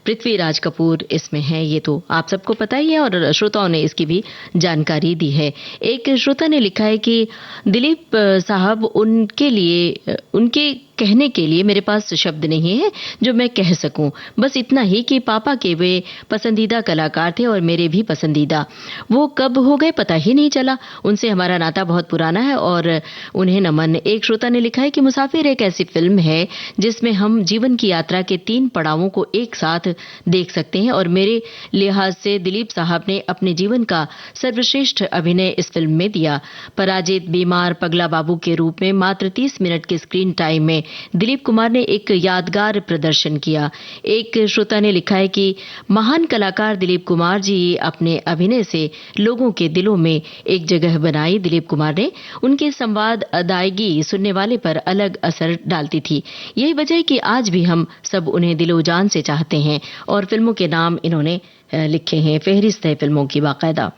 पृथ्वीराज कपूर इसमें है, ये तो आप सबको पता ही है और श्रोताओं ने इसकी भी जानकारी दी है। एक श्रोता ने लिखा है कि दिलीप साहब, उनके लिए, उनके कहने के लिए मेरे पास शब्द नहीं है जो मैं कह सकूं। बस इतना ही कि पापा के वे पसंदीदा कलाकार थे और मेरे भी पसंदीदा। वो कब हो गए पता ही नहीं चला। उनसे हमारा नाता बहुत पुराना है और उन्हें नमन। एक श्रोता ने लिखा है कि मुसाफिर एक ऐसी फिल्म है जिसमें हम जीवन की यात्रा के 3 पड़ावों को एक साथ देख सकते हैं और मेरे लिहाज से दिलीप साहब ने अपने जीवन का सर्वश्रेष्ठ अभिनय इस फिल्म में दिया। पराजित, बीमार, पगला बाबू के रूप में मात्र 30 मिनट के स्क्रीन टाइम में दिलीप कुमार ने एक यादगार प्रदर्शन किया। एक श्रोता ने लिखा है कि महान कलाकार दिलीप कुमार जी अपने अभिनय से लोगों के दिलों में एक जगह बनाई। दिलीप कुमार ने उनके संवाद अदायगी सुनने वाले पर अलग असर डालती थी। यही वजह है कि आज भी हम सब उन्हें दिलो जान से चाहते हैं और फिल्मों के नाम इन्होंने लिखे हैं। फहरिस्त है फिल्मों की बाकायदा।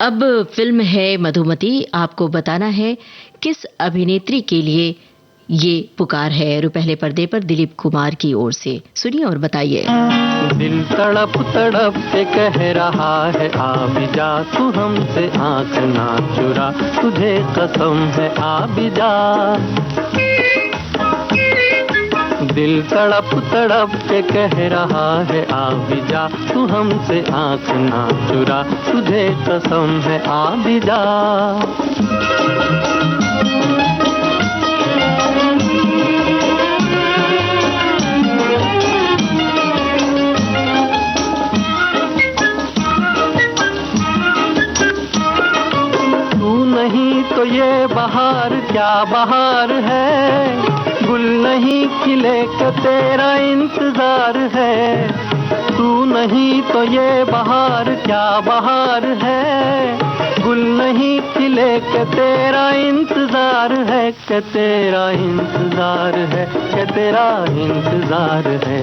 अब फिल्म है मधुमती। आपको बताना है किस अभिनेत्री के लिए ये पुकार है। रुपहले पर्दे पर दिलीप कुमार की ओर से सुनिए और बताइए। दिल तड़प तड़प के कह रहा है आ भी जा, तू हमसे आंख ना चुरा, तुझे कसम है आ भी जा। दिल तड़प तड़प के कह रहा है आ भी जा, तू हमसे आंख ना चुरा, तुझे कसम है आ भी जा। तो ये बहार क्या बहार है, गुल नहीं खिले के तेरा इंतजार है। तू नहीं तो ये बहार क्या बहार है, गुल नहीं खिले के तेरा इंतजार है, के तेरा इंतजार है, के तेरा इंतजार है।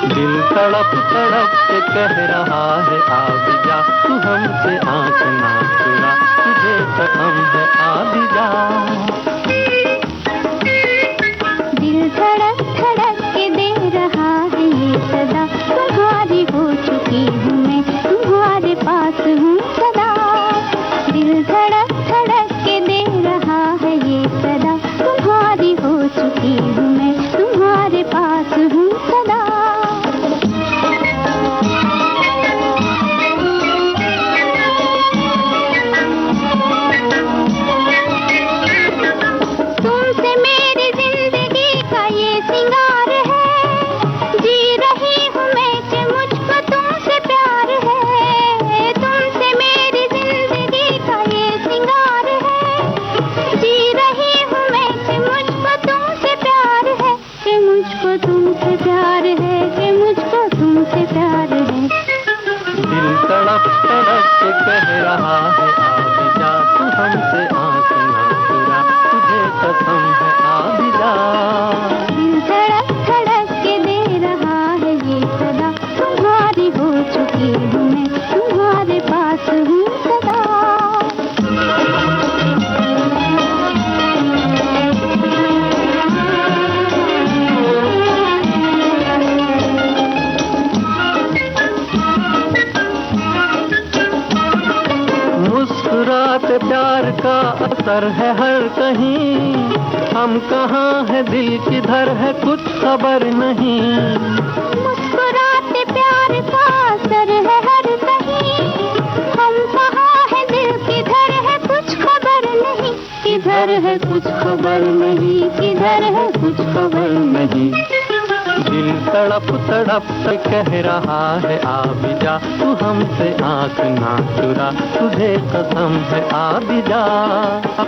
दिल तड़प तड़प के कह रहा है आ भी जा, तू हमसे आँख ना चुरा, तुझे कसम है आ भी जा। दिल धड़क धड़क के दे रहा है ये सदा, तुम्हारी हो चुकी हूँ मैं, तुम्हारे पास हूँ सदा। दिल धड़क धड़क के दे रहा है ये सदा, तुम्हारी हो चुकी हूँ मैं, तुम्हारे पास हूँ सदा। तुमसे मेरी जिंदगी का ये सिंगार है, जी रही हूँ मैं कि मुझको तुमसे प्यार है। तुमसे मेरी जिंदगी का ये सिंगार है, जी रही हूँ मैं कि मुझको तुमसे प्यार है, कि मुझको तुमसे प्यार है, कि मुझको तुमसे प्यार है। दिल तड़प तड़प के कह रहा है आ भी जा, तू हमसे आँख ना चुरा, तुझे कसम है आ भी जा। दिल धड़क धड़क के दे रहा है ये सदा, तुम्हारी हो चुकी हूँ मैं, तुम्हारे पास हूँ सदा। मुस्कुराते प्यार का असर है हर कहीं, हम कहाँ है दिल किधर है कुछ खबर नहीं। मुस्कुराते प्यार का असर है हर कहीं, हम कहाँ है दिल किधर है कुछ खबर नहीं, किधर है कुछ खबर नहीं, किधर है कुछ खबर नहीं। दिल तड़प तड़प के कह रहा है आ भी जा, तू हमसे आँख ना चुरा, तुझे कसम है आ भी जा।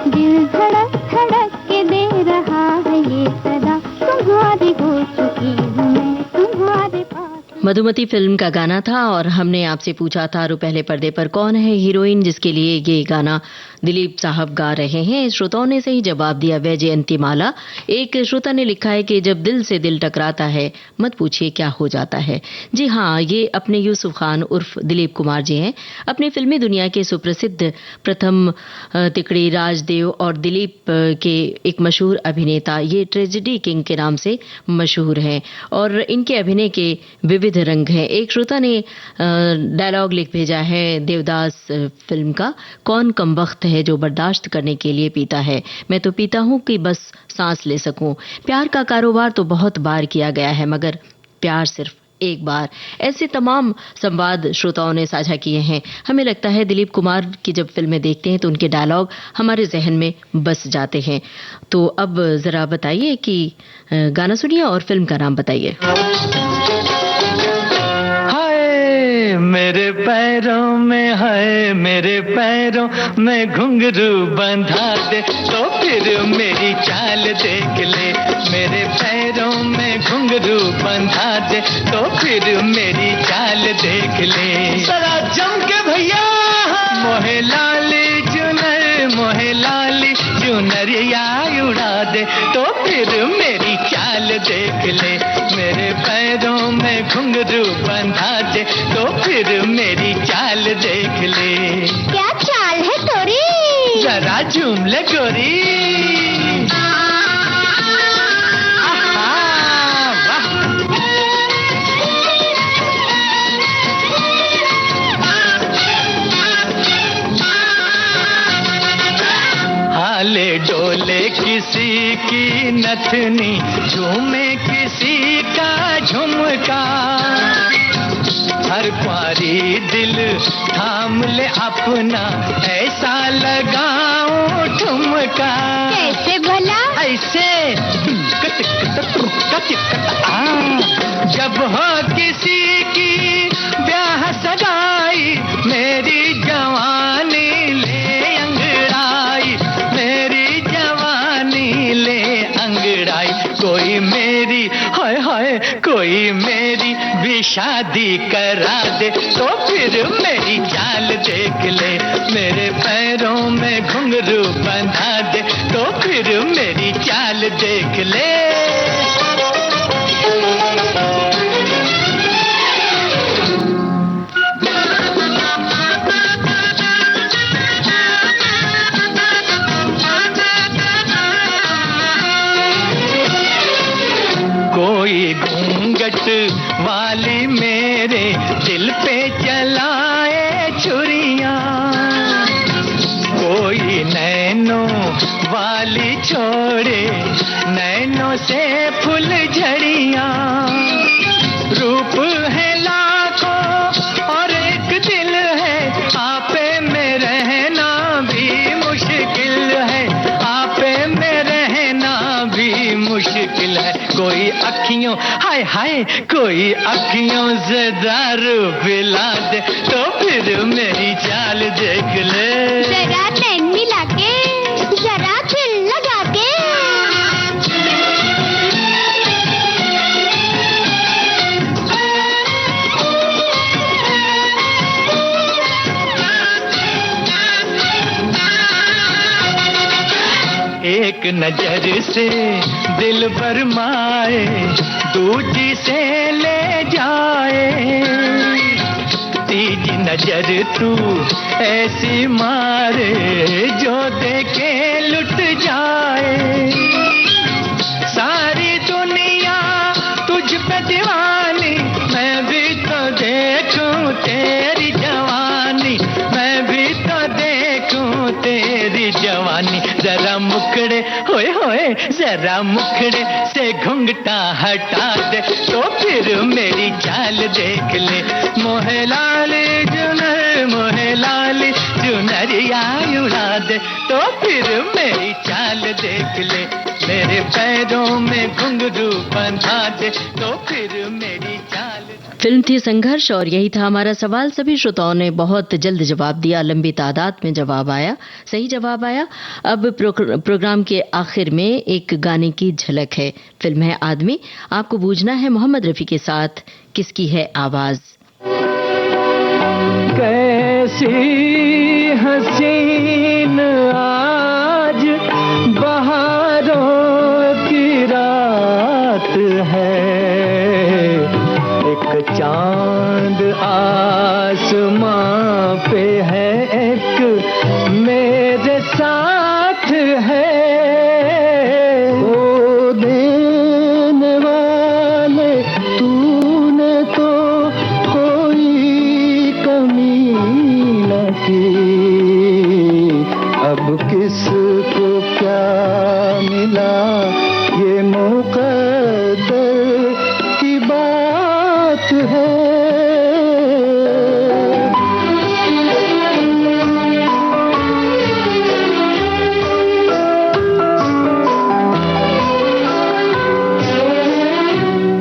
दिल धड़क धड़क के दे रहा है ये सदा, तुम्हारी हो चुकी हूँ मैं, तुम्हारे पास। मधुमती फिल्म का गाना था और हमने आपसे पूछा था रू पहले पर्दे पर कौन है हीरोइन जिसके लिए ये गाना दिलीप साहब गा रहे हैं। श्रोताओं ने सही जवाब दिया वैजयंती माला। एक श्रोता ने लिखा है कि जब दिल से दिल टकराता है मत पूछिए क्या हो जाता है। जी हाँ, ये अपने यूसुफ खान उर्फ दिलीप कुमार जी हैं। अपनी फिल्मी दुनिया के सुप्रसिद्ध प्रथम तिकड़ी राजदेव और दिलीप के एक मशहूर अभिनेता, ये ट्रेजेडी किंग के नाम से मशहूर हैं और इनके अभिनय के विविध रंग हैं। एक श्रोता ने डायलॉग लिख भेजा है देवदास फिल्म का, कौन कमबख्त है जो बर्दाश्त करने के लिए पीता है, मैं तो पीता हूं कि बस सांस ले सकूं। प्यार का कारोबार तो बहुत बार किया गया है मगर प्यार सिर्फ एक बार। ऐसे तमाम संवाद श्रोताओं ने साझा किए हैं। हमें लगता है दिलीप कुमार की जब फिल्में देखते हैं तो उनके डायलॉग हमारे जहन में बस जाते हैं। तो अब जरा बताइए कि गाना सुनिए और फिल्म का नाम बताइए। मेरे पैरों में है, मेरे पैरों में घुंघरू बंधा दे तो फिर मेरी चाल देख ले। मेरे पैरों में घुंघरू बंधा दे तो फिर मेरी चाल देख ले। जरा जम के भैया मोहे लाली चुनर, मोहे लाली चुनरिया उड़ा दे तो फिर मेरी चाल देख ले। मेरे पैरों में घुंघरू बंधा दे तो फिर मेरी चाल देख ले। क्या चाल है तोरी, जरा झूम ले गोरी। हाले डोले किसी की नथनी, झूमे किसी का झुमका। हर क्वारी दिल थाम ले अपना, ऐसा लगाऊं ठुमका। कैसे भला? ऐसे जब हो किसी की ब्याह सगाई, मेरी जवानी ले अंगड़ाई। शादी करा दे तो फिर मेरी चाल देख ले, मेरे पैरों में घुंघरू बंधा दे तो फिर मेरी चाल देख ले। कोई घूंघट वाली मेरे दिल पे चलाए छुरियां, कोई नैनों वाली छोड़े नैनों से फूल झड़ियां। रूप है लाखों और एक दिल है, आपे में रहना भी मुश्किल है, आपे में रहना भी मुश्किल है। कोई अखियों हाय हाय कोई अखियों से दारू पिला दे तो फिर मेरी चाल देख ले। जरा नैन मिला के जरा दिल लगा के, एक नजर से दिल भरमाए दूजी से ले जाए, तीजी नजर तू ऐसी मारे जो देखे लुट जाए। सारी दुनिया तुझ पे दीवानी, मैं भी तो देखूं तेरी जवानी, मैं भी तो देखूं तेरी जवानी। जरा मुखड़े होए होए जरा मुखड़े से घुंघटा हटा दे तो फिर मेरी चाल देख ले। मोहे लाली चुनरिया उड़ा दे तो फिर मेरी चाल देख ले, मेरे पैरों में घुंघरू बंधा दे तो फिर मेरी चाल। फिल्म थी संघर्ष और यही था हमारा सवाल। सभी श्रोताओं ने बहुत जल्द जवाब दिया, लंबी तादाद में जवाब आया, सही जवाब आया। अब प्रोग्राम के आखिर में एक गाने की झलक है। फिल्म है आदमी। आपको बूझना है मोहम्मद रफी के साथ किसकी है आवाज। कैसी हसीन आज बहारों की रात है, एक चांद आसमां पे है, एक मेरे साथ है। ओ देने वाले तूने तो कोई कमी न की, अब किसको क्या मिला ये मुकद्दर की बात है।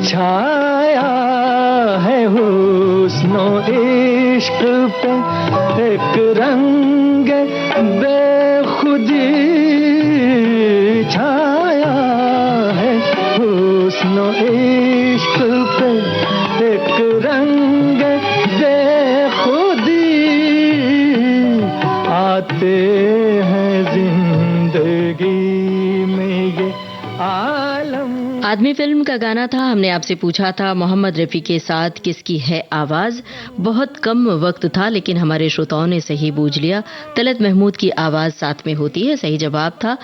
छाया है हुस्नो इश्क पे एक रंग बेखुदी, छाया है हुस्नो इश्क पे एक रंग बेखुदी, आते हैं जिंदगी में ये आलम। आदमी फिल्म का गाना था। हमने आपसे पूछा था मोहम्मद रफी के साथ किसकी है आवाज। बहुत कम वक्त था लेकिन हमारे श्रोताओं ने सही बूझ लिया। तलत महमूद की आवाज साथ में होती है, सही जवाब था।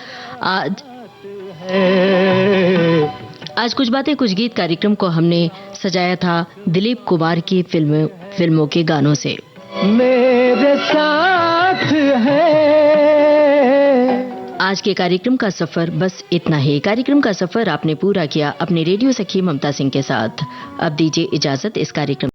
आज कुछ बातें कुछ गीत कार्यक्रम को हमने सजाया था दिलीप कुमार की फिल्मों के गानों से। मेरे साथ है। आज के कार्यक्रम का सफर बस इतना ही। कार्यक्रम का सफर आपने पूरा किया अपने रेडियो सखी ममता सिंह के साथ। अब दीजिए इजाजत इस कार्यक्रम